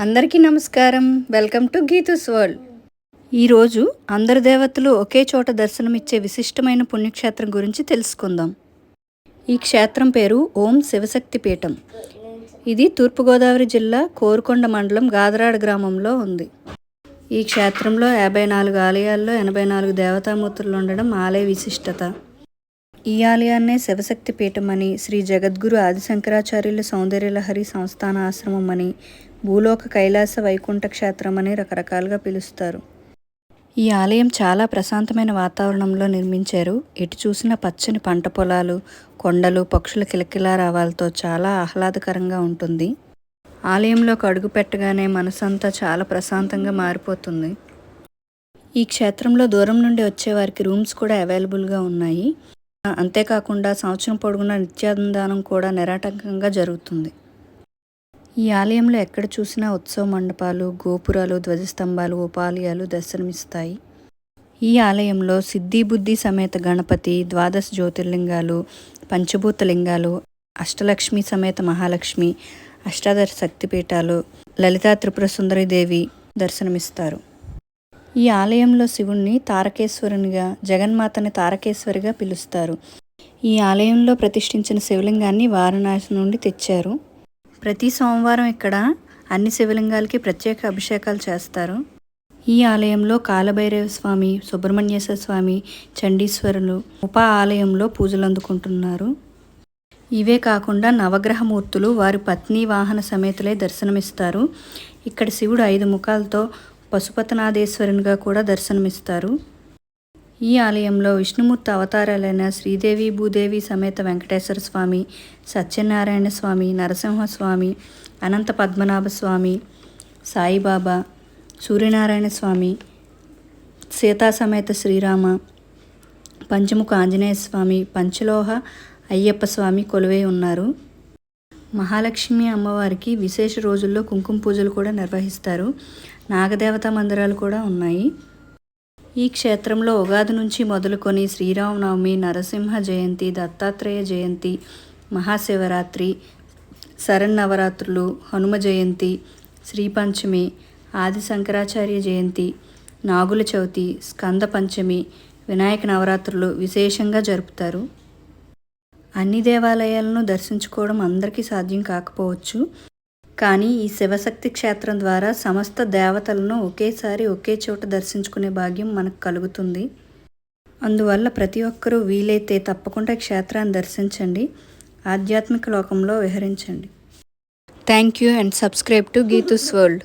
అందరికీ నమస్కారం. Welcome to Geethu's world. ఈరోజు అందరు దేవతలు ఒకే చోట దర్శనమిచ్చే విశిష్టమైన పుణ్యక్షేత్రం గురించి తెలుసుకుందాం. ఈ క్షేత్రం పేరు ఓం శివశక్తి పీఠం. ఇది తూర్పుగోదావరి జిల్లా కోరుకొండ మండలం గాదరాడ గ్రామంలో ఉంది. ఈ క్షేత్రంలో 54 ఆలయాల్లో 84 దేవతామూర్తులు ఉండడం ఆలయ విశిష్టత. ఈ ఆలయాన్నే శివశక్తి పీఠం అని, శ్రీ జగద్గురు ఆదిశంకరాచార్యుల సౌందర్యలహరి సంస్థాన ఆశ్రమం అని, భూలోక కైలాస వైకుంఠ క్షేత్రం అని రకరకాలుగా పిలుస్తారు. ఈ ఆలయం చాలా ప్రశాంతమైన వాతావరణంలో నిర్మించారు. ఎటు చూసిన పచ్చని పంట పొలాలు, కొండలు, పక్షుల కిలకిలారావాలతో చాలా ఆహ్లాదకరంగా ఉంటుంది. ఆలయంలోకి అడుగు పెట్టగానే మనసంతా చాలా ప్రశాంతంగా మారిపోతుంది. ఈ క్షేత్రంలో దూరం నుండి వచ్చేవారికి రూమ్స్ కూడా అవైలబుల్గా ఉన్నాయి. అంతేకాకుండా సంవత్సరం పొడుగునా నిత్యాన్నదానం కూడా నిరాటంకంగా జరుగుతుంది. ఈ ఆలయంలో ఎక్కడ చూసినా ఉత్సవ మండపాలు, గోపురాలు, ధ్వజస్తంభాలు, ఉపాలయాలు దర్శనమిస్తాయి. ఈ ఆలయంలో సిద్ధి బుద్ధి సమేత గణపతి, ద్వాదశ జ్యోతిర్లింగాలు, పంచభూత లింగాలు, అష్టలక్ష్మి సమేత మహాలక్ష్మి, అష్టాదశ శక్తిపీఠాలు, లలితా త్రిపుర సుందరీదేవి దర్శనమిస్తారు. ఈ ఆలయంలో శివుణ్ణి తారకేశ్వరునిగా, జగన్మాతని తారకేశ్వరిగా పిలుస్తారు. ఈ ఆలయంలో ప్రతిష్ఠించిన శివలింగాన్ని వారణాసి నుండి తెచ్చారు. ప్రతి సోమవారం ఇక్కడ అన్ని శివలింగాలకి ప్రత్యేక అభిషేకాలు చేస్తారు. ఈ ఆలయంలో కాలభైరవ స్వామి, సుబ్రహ్మణ్యేశ్వర స్వామి, చండీశ్వరులు ఉప ఆలయంలో పూజలు అందుకుంటున్నారు. ఇవే కాకుండా నవగ్రహమూర్తులు వారి పత్ని వాహన సమేతులై దర్శనమిస్తారు. ఇక్కడ శివుడు 5 ముఖాలతో పశుపతనాథేశ్వరునిగా కూడా దర్శనమిస్తారు. ఈ ఆలయంలో విష్ణుమూర్తి అవతారాలైన శ్రీదేవి భూదేవి సమేత వెంకటేశ్వర స్వామి, సత్యనారాయణ స్వామి, నరసింహస్వామి, అనంత పద్మనాభ స్వామి, సాయిబాబా, సూర్యనారాయణ స్వామి, సీతా సమేత శ్రీరామ, పంచముఖ ఆంజనేయ స్వామి, పంచలోహ అయ్యప్ప స్వామి కొలువై ఉన్నారు. మహాలక్ష్మి అమ్మవారికి విశేష రోజుల్లో కుంకుమ పూజలు కూడా నిర్వహిస్తారు. నాగదేవత మందిరాలు కూడా ఉన్నాయి. ఈ క్షేత్రంలో ఉగాది నుంచి మొదలుకొని శ్రీరామనవమి, నరసింహ జయంతి, దత్తాత్రేయ జయంతి, మహాశివరాత్రి, శరన్నవరాత్రులు, హనుమ జయంతి, శ్రీపంచమి, ఆది శంకరాచార్య జయంతి, నాగుల చవితి, స్కంద పంచమి, వినాయక నవరాత్రులు విశేషంగా జరుపుతారు. అన్ని దేవాలయాలను దర్శించుకోవడం అందరికీ సాధ్యం కాకపోవచ్చు. కానీ ఈ శివశక్తి క్షేత్రం ద్వారా సమస్త దేవతలను ఒకేసారి ఒకే చోట దర్శించుకునే భాగ్యం మనకు కలుగుతుంది. అందువల్ల ప్రతి ఒక్కరూ వీలైతే తప్పకుండా క్షేత్రాన్ని దర్శించండి, ఆధ్యాత్మిక లోకంలో విహరించండి. Thank you and subscribe to Geethu's world.